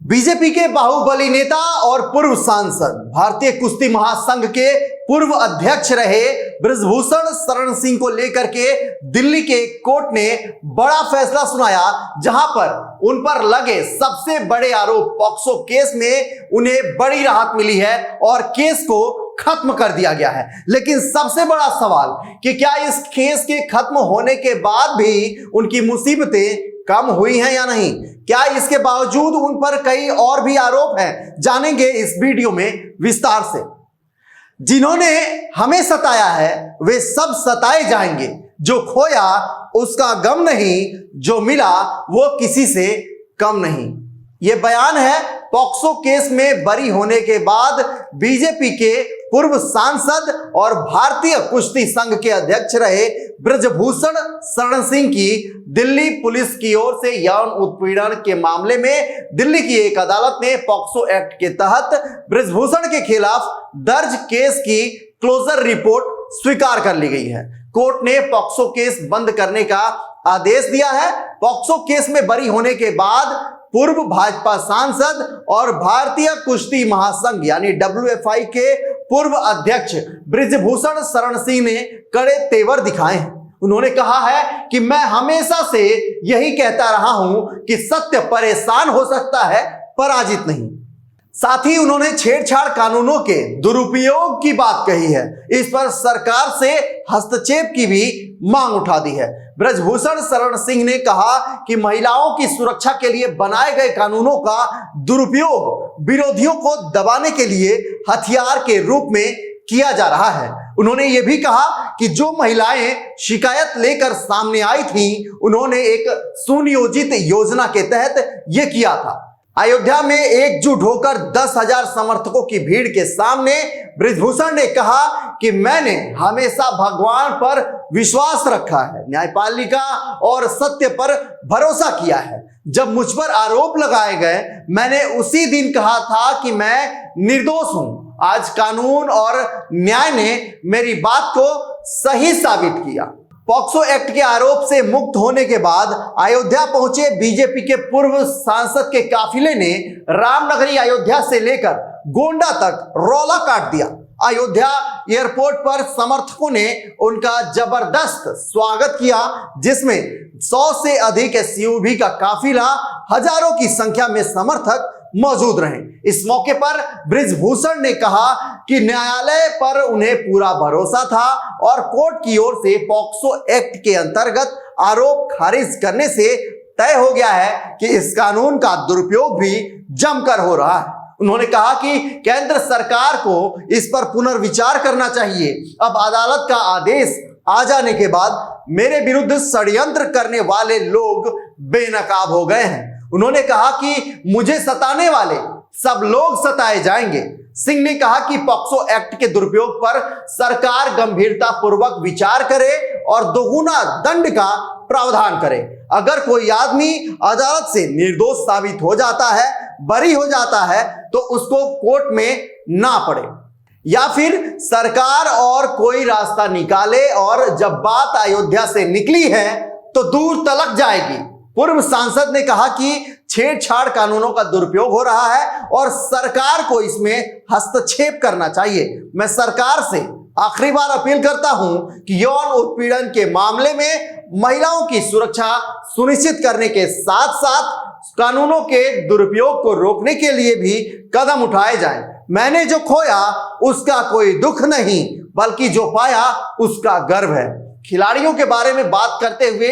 BJP के बाहुबली नेता और पूर्व सांसद, भारतीय कुश्ती महासंघ के पूर्व अध्यक्ष रहे बृजभूषण शरण सिंह को लेकर के दिल्ली के एक कोर्ट ने बड़ा फैसला सुनाया, जहां पर उन पर लगे सबसे बड़े आरोप पॉक्सो केस में उन्हें बड़ी राहत मिली है और केस को खत्म कर दिया गया है। लेकिन सबसे बड़ा सवाल कि क्या इस केस के खत्म होने के बाद भी उनकी मुसीबतें कम हुई हैं या नहीं? क्या इसके बावजूद उन पर कई और भी आरोप हैं? जानेंगे इस वीडियो में विस्तार से। जिन्होंने हमें सताया है वे सब सताए जाएंगे, जो खोया उसका गम नहीं, जो मिला वो किसी से कम नहीं। यह बयान है पॉक्सो केस में बरी होने के बाद बीजेपी के पूर्व सांसद और भारतीय कुश्ती संघ के अध्यक्ष रहे बृजभूषण शरण सिंह की दिल्ली पुलिस की ओर से यौन उत्पीड़न के मामले में दिल्ली की एक अदालत ने पॉक्सो एक्ट के तहत बृजभूषण के खिलाफ दर्ज केस की क्लोजर रिपोर्ट स्वीकार कर ली गई है। कोर्ट ने पॉक्सो केस बंद करने का आदेश दिया है। पॉक्सो केस में बरी होने के बाद पूर्व भाजपा सांसद और भारतीय कुश्ती महासंघ यानी WFI के पूर्व अध्यक्ष बृजभूषण शरण सिंह ने कड़े तेवर दिखाए हैं। उन्होंने कहा है कि मैं हमेशा से यही कहता रहा हूं कि सत्य परेशान हो सकता है, पराजित नहीं। साथ ही उन्होंने छेड़छाड़ कानूनों के दुरुपयोग की बात कही है। इस पर सरकार से हस्तक्षेप की भी मांग उठा दी है। बृजभूषण शरण सिंह ने कहा कि महिलाओं की सुरक्षा के लिए बनाए गए कानूनों का दुरुपयोग विरोधियों को दबाने के लिए हथियार के रूप में किया जा रहा है। उन्होंने यह भी कहा कि जो महिलाएं शिकायत लेकर सामने आई थीं, उन्होंने एक सुनियोजित योजना के तहत यह किया था। अयोध्या में एकजुट होकर 10,000 समर्थकों की भीड़ के सामने बृजभूषण ने कहा कि मैंने हमेशा भगवान पर विश्वास रखा है, न्यायपालिका और सत्य पर भरोसा किया है। जब मुझ पर आरोप लगाए गए, मैंने उसी दिन कहा था कि मैं निर्दोष हूं। आज कानून और न्याय ने मेरी बात को सही साबित किया। पॉक्सो एक्ट के आरोप से मुक्त होने के बाद अयोध्या पहुंचे बीजेपी के पूर्व सांसद के काफिले ने रामनगरी अयोध्या से लेकर गोंडा तक रौला काट दिया। अयोध्या एयरपोर्ट पर समर्थकों ने उनका जबरदस्त स्वागत किया, जिसमें 100 से अधिक SUV का काफिला, हजारों की संख्या में समर्थक मौजूद रहे। इस मौके पर बृजभूषण ने कहा कि न्यायालय पर उन्हें पूरा भरोसा था और कोर्ट की ओर से पॉक्सो एक्ट के अंतर्गत आरोप खारिज करने से तय हो गया है कि इस कानून का दुरुपयोग भी जमकर हो रहा है। उन्होंने कहा कि केंद्र सरकार को इस पर पुनर्विचार करना चाहिए। अब अदालत का आदेश आ जाने के बाद मेरे विरुद्ध षड्यंत्र करने वाले लोग बेनकाब हो गए हैं। उन्होंने कहा कि मुझे सताने वाले सब लोग सताए जाएंगे। सिंह ने कहा कि पॉक्सो एक्ट के दुरुपयोग पर सरकार गंभीरता पूर्वक विचार करे और दोगुना दंड का प्रावधान करे। अगर कोई आदमी अदालत से निर्दोष साबित हो जाता है, बरी हो जाता है, तो उसको कोर्ट में ना पड़े, या फिर सरकार और कोई रास्ता निकाले और जब बात अयोध्या से निकली है तो दूर तलक जाएगी। पूर्व सांसद ने कहा कि छेड़छाड़ कानूनों का दुरुपयोग हो रहा है और सरकार को इसमें हस्तक्षेप करना चाहिए। मैं सरकार से आखिरी बार अपील करता हूं कि यौन उत्पीड़न के मामले में महिलाओं की सुरक्षा सुनिश्चित करने के साथ साथ कानूनों के दुरुपयोग को रोकने के लिए भी कदम उठाए जाएं। मैंने जो खोया उसका कोई दुख नहीं, बल्कि जो पाया उसका गर्व है। खिलाड़ियों के बारे में बात करते हुए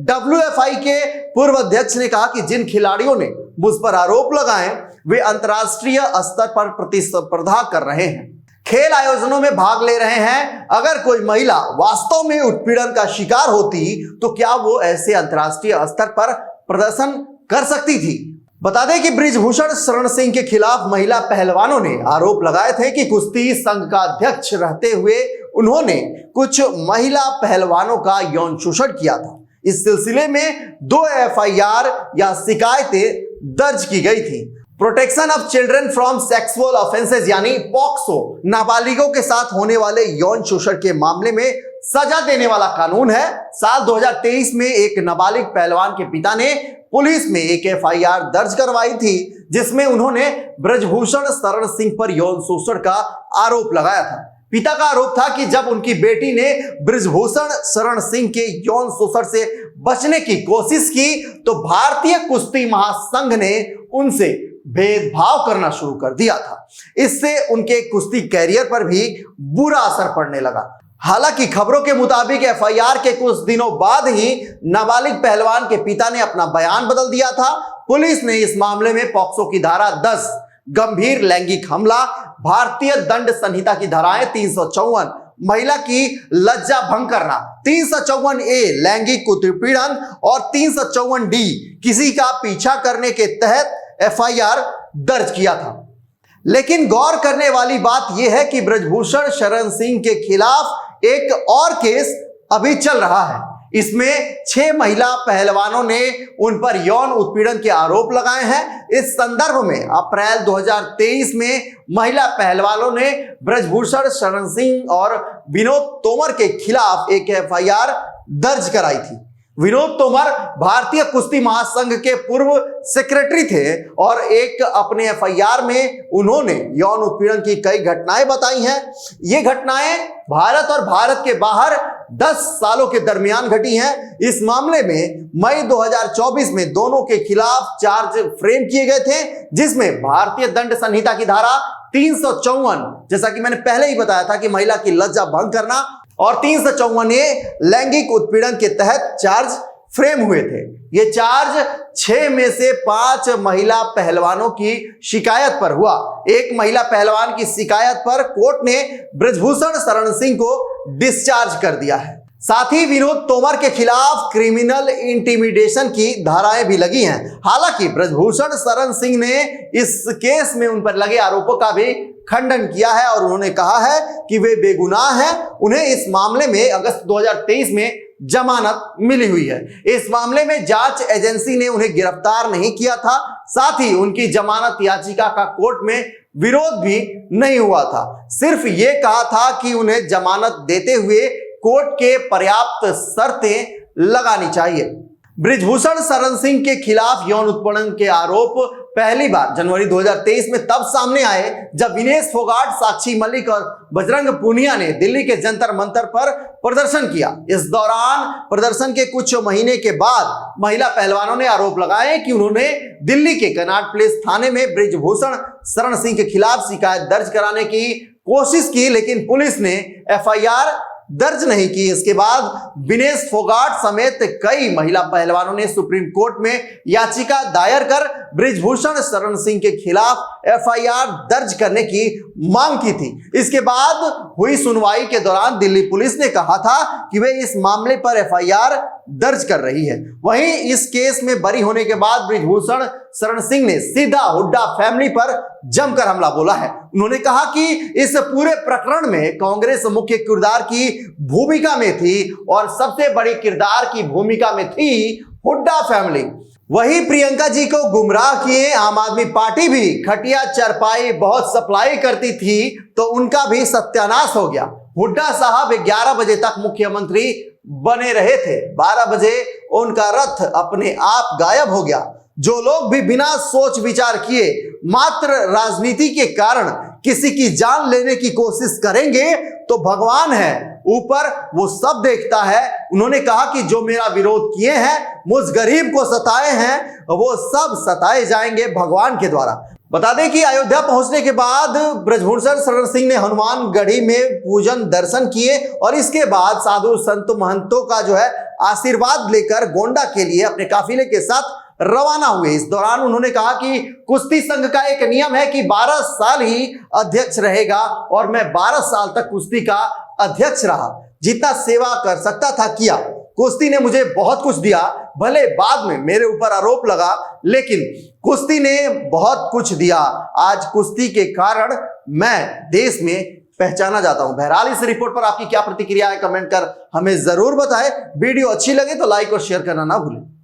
WFI के पूर्व अध्यक्ष ने कहा कि जिन खिलाड़ियों ने मुझ पर आरोप लगाए वे अंतर्राष्ट्रीय स्तर पर प्रतिस्पर्धा कर रहे हैं, खेल आयोजनों में भाग ले रहे हैं। अगर कोई महिला वास्तव में उत्पीड़न का शिकार होती तो क्या वो ऐसे अंतर्राष्ट्रीय स्तर पर प्रदर्शन कर सकती थी? बता दें कि बृजभूषण शरण सिंह के खिलाफ महिला पहलवानों ने आरोप लगाए थे कि कुश्ती संघ का अध्यक्ष रहते हुए उन्होंने कुछ महिला पहलवानों का यौन शोषण किया था। इस सिलसिले में 2 FIR या शिकायतें दर्ज की गई थी। Protection of children from sexual offences यानी पॉक्सो नाबालिगों के साथ होने वाले यौन शोषण के मामले में सजा देने वाला कानून है। साल 2023 में एक नाबालिग पहलवान के पिता ने पुलिस में एक एफआईआर दर्ज करवाई थी, जिसमें उन्होंने ब्रजभूषण शरण सिंह पर यौन शोषण का आरोप लगाया था। पिता का आरोप था कि जब उनकी बेटी ने ब्रजभूषण शरण सिंह के यौन शोषण से बचने की कोशिश की तो भारतीय कुश्ती महासंघ ने उनसे भेदभाव करना शुरू कर दिया था। इससे उनके कुश्ती कैरियर पर भी बुरा असर पड़ने लगा। हालांकि खबरों के मुताबिक एफआईआर के कुछ दिनों बाद ही नाबालिग पहलवान के पिता ने अपना बयान बदल दिया था। पुलिस ने इस मामले में पॉक्सो की धारा 10 गंभीर लैंगिक हमला, भारतीय दंड संहिता की धाराएं 354 महिला की लज्जा भंग करना, 354A लैंगिक उत्पीड़न और 354D किसी का पीछा करने के तहत एफआईआर दर्ज किया था। लेकिन गौर करने वाली बात यह है कि ब्रजभूषण शरण सिंह के खिलाफ एक और केस अभी चल रहा है। इसमें 6 महिला पहलवानों ने उन पर यौन उत्पीड़न के आरोप लगाए हैं। इस संदर्भ में अप्रैल 2023 में महिला पहलवानों ने ब्रजभूषण शरण सिंह और विनोद तोमर के खिलाफ एक एफआईआर दर्ज कराई थी। विनोद तोमर भारतीय कुश्ती महासंघ के पूर्व सेक्रेटरी थे और एक अपने एफआईआर में उन्होंने यौन उत्पीड़न की कई घटनाएं बताई हैं। ये घटनाएं भारत और भारत के बाहर 10 सालों के दरमियान घटी हैं। इस मामले में मई 2024 में दोनों के खिलाफ चार्ज फ्रेम किए गए थे, जिसमें भारतीय दंड संहिता की धारा 354, जैसा कि मैंने पहले ही बताया था कि महिला की लज्जा भंग करना, और 354A लैंगिक उत्पीड़न के तहत चार्ज फ्रेम हुए थे। ये चार्ज 6 में से 5 महिला पहलवानों की शिकायत पर हुआ। एक महिला पहलवान की शिकायत पर कोर्ट ने ब्रजभूषण शरण सिंह को डिस्चार्ज कर दिया है। साथ ही विनोद तोमर के खिलाफ क्रिमिनल इंटिमिडेशन की धाराएं भी लगी हैं। हालांकि ब्रजभूषण शरण सिंह ने इस केस में उन पर लगे आरोपों का भी खंडन किया है और उन्होंने कहा है कि वे बेगुनाह हैं। उन्हें इस मामले में अगस्त 2023 में जमानत मिली हुई है। इस मामले में जांच एजेंसी ने उन्हें गिरफ्तार नहीं किया था। साथ ही उनकी जमानत याचिका का कोर्ट में विरोध भी नहीं हुआ था। सिर्फ ये कहा था कि उन्हें जमानत देते हुए कोर्ट के पर्याप्त शर्तें लगानी चाहिए। ब्रजभूषण शरण सिंह के खिलाफ यौन उत्पीड़न के आरोप पहली बार जनवरी 2023 में तब सामने आए जब विनेश फोगाट, साक्षी मलिक और बजरंग पूनिया ने दिल्ली के जंतर मंतर पर प्रदर्शन किया। इस दौरान प्रदर्शन के कुछ महीने के बाद महिला पहलवानों ने आरोप लगाए कि उन्होंने दिल्ली के कनॉट प्लेस थाने में ब्रजभूषण शरण सिंह के खिलाफ शिकायत दर्ज कराने की कोशिश की, लेकिन पुलिस ने एफआईआर दर्ज नहीं की। इसके बाद विनेश फोगाट समेत कई महिला पहलवानों ने सुप्रीम कोर्ट में याचिका दायर कर ब्रजभूषण शरण सिंह के खिलाफ एफआईआर दर्ज करने की मांग की थी। इसके बाद हुई सुनवाई के दौरान दिल्ली पुलिस ने कहा था कि वे इस मामले पर एफआईआर दर्ज कर रही है। वहीं इस केस में बरी होने के बाद ब्रजभूषण शरण सिंह ने सीधा हुड्डा फैमिली पर जमकर हमला बोला है। उन्होंने कहा कि इस पूरे प्रकरण में कांग्रेस मुख्य किरदार की भूमिका में थी और सबसे बड़ी किरदार की भूमिका में थी हुड्डा फैमिली। वही प्रियंका जी को गुमराह किए आम आदमी पार्टी भी खटिया चरपाई बहुत सप्लाई करती थी तो उनका भी सत्यानाश हो गया। हुड्डा साहब 11 बजे तक मुख्यमंत्री बने रहे थे। 12 बजे उनका रथ अपने आप गायब हो गया। जो लोग भी बिना सोच विचार किए मात्र राजनीति के कारण किसी की जान लेने की कोशिश करेंगे तो भगवान है ऊपर वो सब देखता है। उन्होंने कहा कि जो मेरा विरोध किए हैं, मुझ गरीब को सताए हैं, वो सब सताए जाएंगे भगवान के द्वारा। बता दें कि अयोध्या पहुंचने के बाद ब्रजभूषण शरण सिंह ने हनुमानगढ़ी में पूजन दर्शन किए और इसके बाद साधु संत महंतों का जो है आशीर्वाद लेकर गोंडा के लिए अपने काफिले के साथ रवाना हुए। इस दौरान उन्होंने कहा कि कुश्ती संघ का एक नियम है कि 12 साल ही अध्यक्ष रहेगा और मैं 12 साल तक कुश्ती का अध्यक्ष रहा। जितना सेवा कर सकता था किया। कुश्ती ने मुझे बहुत कुछ दिया, भले बाद में मेरे ऊपर आरोप लगा, लेकिन कुश्ती ने बहुत कुछ दिया। आज कुश्ती के कारण मैं देश में पहचाना जाता हूं। बहरहाल इस रिपोर्ट पर आपकी क्या प्रतिक्रिया है कमेंट कर हमें जरूर बताएं। वीडियो अच्छी लगे तो लाइक और शेयर करना ना भूलें।